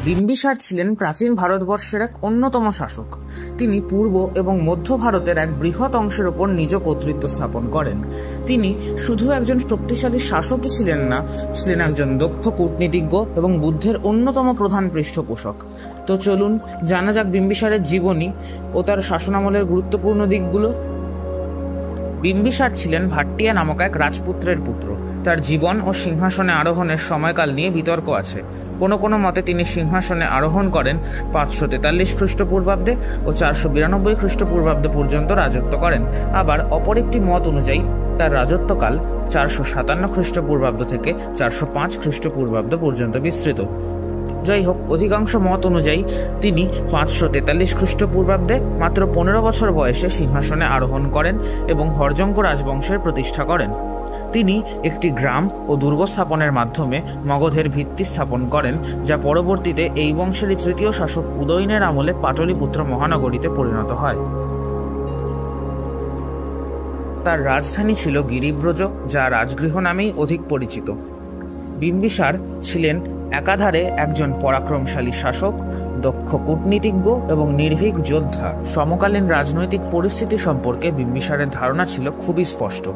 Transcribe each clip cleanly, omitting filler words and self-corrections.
বিম্বিসার ছিলেন প্রাচীন ভারতবর্ষের এক অন্যতম শাসক। তিনি পূর্ব এবং মধ্য ভারতের এক বৃহৎ অংশের ওপর নিজ কর্তৃত্ব স্থাপন করেন। তিনি শুধু একজন শক্তিশালী শাসকই ছিলেন না, ছিলেন একজন দক্ষ কূটনীতিজ্ঞ এবং বুদ্ধের অন্যতম প্রধান পৃষ্ঠপোষক। তো চলুন জানা যাক বিম্বিসারের জীবনী ও তার শাসনামলের গুরুত্বপূর্ণ দিকগুলো। বিম্বিসার ছিলেন ভাট্টিয়া নামক এক রাজপুত্রের পুত্র। তার জীবন ও সিংহাসনে আরোহণের সময়কাল নিয়ে বিতর্ক আছে। কোনো কোনো মতে তিনি সিংহাসনে আরোহণ করেন 543 খ্রিস্টপূর্বাব্দে ও 492 খ্রিস্টপূর্বাব্দে পর্যন্ত রাজত্ব করেন। আবার অপর একটি মত অনুযায়ী তার রাজত্বকাল 457 খ্রিস্টপূর্বাব্দ থেকে 405 খ্রিস্টপূর্বাব্দ পর্যন্ত বিস্তৃত। যাই হোক, অধিকাংশ মত অনুযায়ী তিনি 543 খ্রিস্টপূর্বাব্দে মাত্র 15 বছর বয়সে সিংহাসনে আরোহণ করেন এবং হর্যঙ্ক রাজবংশের প্রতিষ্ঠা করেন। তিনি একটি গ্রাম ও দুর্গ স্থাপনের মাধ্যমে মগধের ভিত্তি স্থাপন করেন, যা পরবর্তীতে এই বংশেরই তৃতীয় শাসক উদয়নের আমলে পাটলিপুত্র মহানগরীতে পরিণত হয়। তার রাজধানী ছিল গিরিব্রজ, যা রাজগৃহ নামেই অধিক পরিচিত। বিম্বিসার ছিলেন একাধারে একজন পরাক্রমশালী শাসক, দক্ষ কূটনীতিজ্ঞ এবং নির্ভীক যোদ্ধা। সমকালীন রাজনৈতিক পরিস্থিতি সম্পর্কে বিম্বিসারের ধারণা ছিল খুবই স্পষ্ট।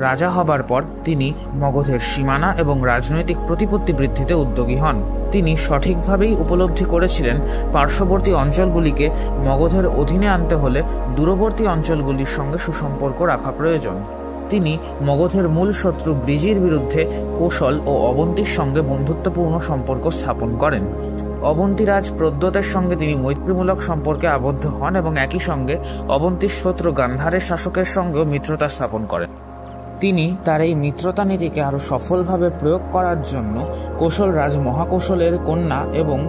রাজা হবার পর তিনি মগধের সীমানা এবং রাজনৈতিক প্রতিপত্তি বৃদ্ধিতে উদ্যোগী হন। তিনি সঠিকভাবেই উপলব্ধি করেছিলেন পার্শ্ববর্তী অঞ্চলগুলিকে মগধের অধীনে আনতে হলে দূরবর্তী অঞ্চলগুলির সঙ্গে সুসম্পর্ক রাখা প্রয়োজন। তিনি মগধের মূল শত্রু ব্রিজির বিরুদ্ধে কৌশল ও অবন্তীর সঙ্গে বন্ধুত্বপূর্ণ সম্পর্ক স্থাপন করেন। অবন্তীরাজ প্রদ্যোতের সঙ্গে তিনি মৈত্রীমূলক সম্পর্কে আবদ্ধ হন এবং একই সঙ্গে অবন্তীর শত্রু গান্ধারের শাসকের সঙ্গেও মিত্রতা স্থাপন করেন। তিনি তার এই মিত্রতা নীতিকে আরও সফলভাবে প্রয়োগ করার জন্য কৌশলরাজ মহাকৌশলের কন্যা এবং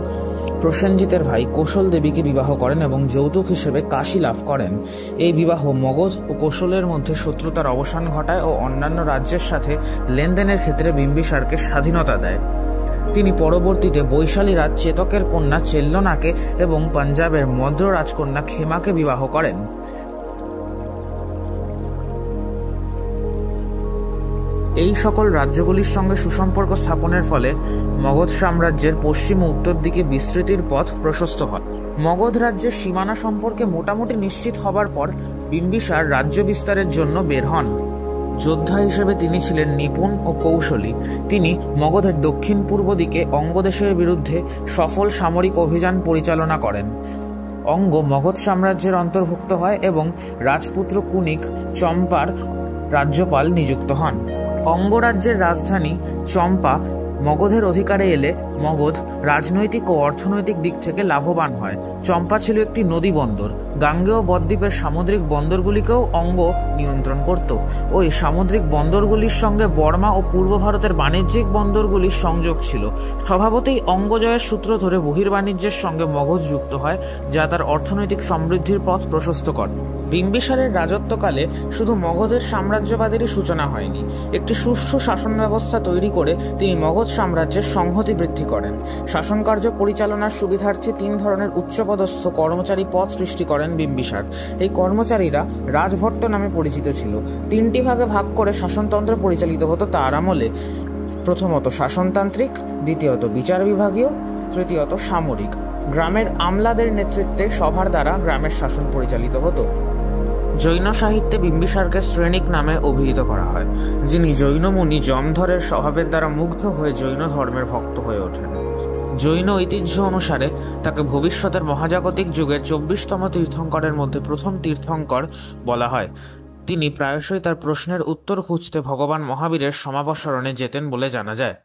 প্রসেনজিতের ভাই কৌশল দেবীকে বিবাহ করেন এবং যৌতুক হিসেবে কাশী লাভ করেন। এই বিবাহ মগধ ও কৌশলের মধ্যে শত্রুতার অবসান ঘটায় ও অন্যান্য রাজ্যের সাথে লেনদেনের ক্ষেত্রে বিম্বিসারকে স্বাধীনতা দেয়। তিনি পরবর্তীতে বৈশালী রাজ চেতকের কন্যা চেল্লনাকে এবং পাঞ্জাবের মদ্র রাজকন্যা খেমাকে বিবাহ করেন। এই সকল রাজ্যগুলির সঙ্গে সুসম্পর্ক স্থাপনের ফলে মগধ সাম্রাজ্যের পশ্চিম ও উত্তর দিকে বিস্তৃতির পথ প্রশস্ত হয়। মগধ রাজ্যের সীমানা সম্পর্কে মোটামুটি নিশ্চিত হবার পর বিম্বিসার রাজ্য বিস্তারের জন্য বের হন। যোদ্ধা হিসেবে তিনি ছিলেন নিপুণ ও কৌশলী। তিনি মগধের দক্ষিণ পূর্ব দিকে অঙ্গদেশের বিরুদ্ধে সফল সামরিক অভিযান পরিচালনা করেন। অঙ্গ মগধ সাম্রাজ্যের অন্তর্ভুক্ত হয় এবং রাজপুত্র কুনিক চম্পার রাজ্যপাল নিযুক্ত হন। অঙ্গরাজ্যের রাজধানী চম্পা মগধের অধিকারে এলে মগধ রাজনৈতিক ও অর্থনৈতিক দিক থেকে লাভবান হয়। চম্পা ছিল একটি নদী বন্দর। গাঙ্গেয় বদ্বীপের সামুদ্রিক বন্দরগুলিকেও অঙ্গ নিয়ন্ত্রণ করত। ওই সামুদ্রিক বন্দরগুলির সঙ্গে বর্মা ও পূর্ব ভারতের বাণিজ্যিক বন্দরগুলির সংযোগ ছিল। স্বভাবতই অঙ্গজয়ের সূত্র ধরে বহির্বাণিজ্যের সঙ্গে মগধ যুক্ত হয়, যা তার অর্থনৈতিক সমৃদ্ধির পথ প্রশস্ত করে। বিম্বিসারের রাজত্বকালে শুধু মগধের সাম্রাজ্যবাদেরই সূচনা হয়নি। একটি সুষ্ঠু শাসন ব্যবস্থা তৈরি করে তিনি মগধ সাম্রাজ্যের সংহতি বৃদ্ধি করেন। শাসনকার্য পরিচালনার সুবিধার্থে 3 ধরনের উচ্চপদস্থ কর্মচারী পদ সৃষ্টি করেন বিম্বিসার। এই কর্মচারীরা রাজভট্ট নামে পরিচিত ছিল। 3টি ভাগে ভাগ করে শাসনতন্ত্র পরিচালিত হতো তার আমলে। প্রথমত শাসনতান্ত্রিক, দ্বিতীয়ত বিচার বিভাগীয়, তৃতীয়ত সামরিক। গ্রামের আমলাদের নেতৃত্বে সভার দ্বারা গ্রামের শাসন পরিচালিত হতো। জৈন সাহিত্যে বিম্বিসারকে শ্রেণিক নামে অভিহিত করা হয়, যিনি জৈন মুনি জমধরের স্বভাবের দ্বারা মুগ্ধ হয়ে জৈন ধর্মের ভক্ত হয়ে ওঠেন। জৈন ঐতিহ্য অনুসারে তাকে ভবিষ্যতের মহাজাগতিক যুগের 24তম তীর্থঙ্করের মধ্যে প্রথম তীর্থঙ্কর বলা হয়। তিনি প্রায়শই তার প্রশ্নের উত্তর খুঁজতে ভগবান মহাবীরের সমাবসরণে যেতেন বলে জানা যায়।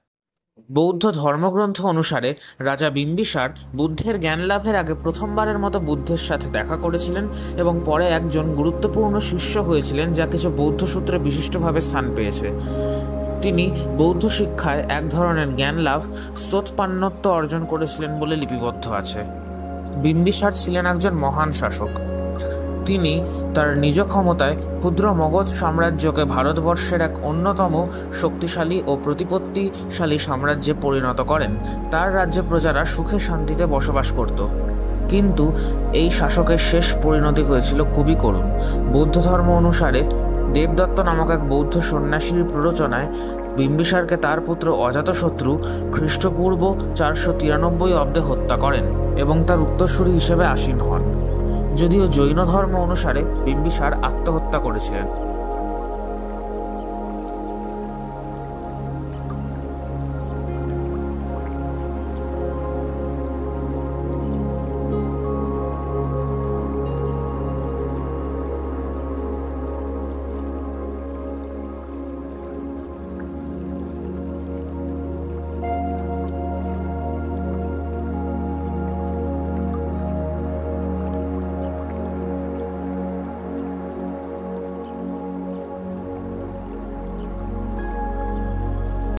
বৌদ্ধ ধর্মগ্রন্থ অনুসারে রাজা বিম্বিসার বুদ্ধের জ্ঞান লাভের আগে প্রথমবারের মতো বুদ্ধের সাথে দেখা করেছিলেন এবং পরে একজন গুরুত্বপূর্ণ শিষ্য হয়েছিলেন, যা কিছু বৌদ্ধ সূত্রে বিশিষ্টভাবে স্থান পেয়েছে। তিনি বৌদ্ধ শিক্ষায় এক ধরনের জ্ঞান লাভ, সোৎপান্নত্ব অর্জন করেছিলেন বলে লিপিবদ্ধ আছে। বিম্বিসার ছিলেন একজন মহান শাসক। তিনি তার নিজ ক্ষমতায় ক্ষুদ্র মগধ সাম্রাজ্যকে ভারতবর্ষের এক অন্যতম শক্তিশালী ও প্রতিপত্তিশালী সাম্রাজ্যে পরিণত করেন। তার রাজ্যে প্রজারা সুখে শান্তিতে বসবাস করত। কিন্তু এই শাসকের শেষ পরিণতি হয়েছিল খুবই করুণ। বৌদ্ধ ধর্ম অনুসারে দেবদত্ত নামক এক বৌদ্ধ সন্ন্যাসীর প্ররোচনায় বিম্বিসারকে তার পুত্র অজাতশত্রু খ্রিস্টপূর্ব 493 অব্দে হত্যা করেন এবং তার উত্তরসূরি হিসেবে আসীন হন। যদিও জৈন ধর্ম অনুসারে বিম্বিসার আত্মহত্যা করেছিলেন।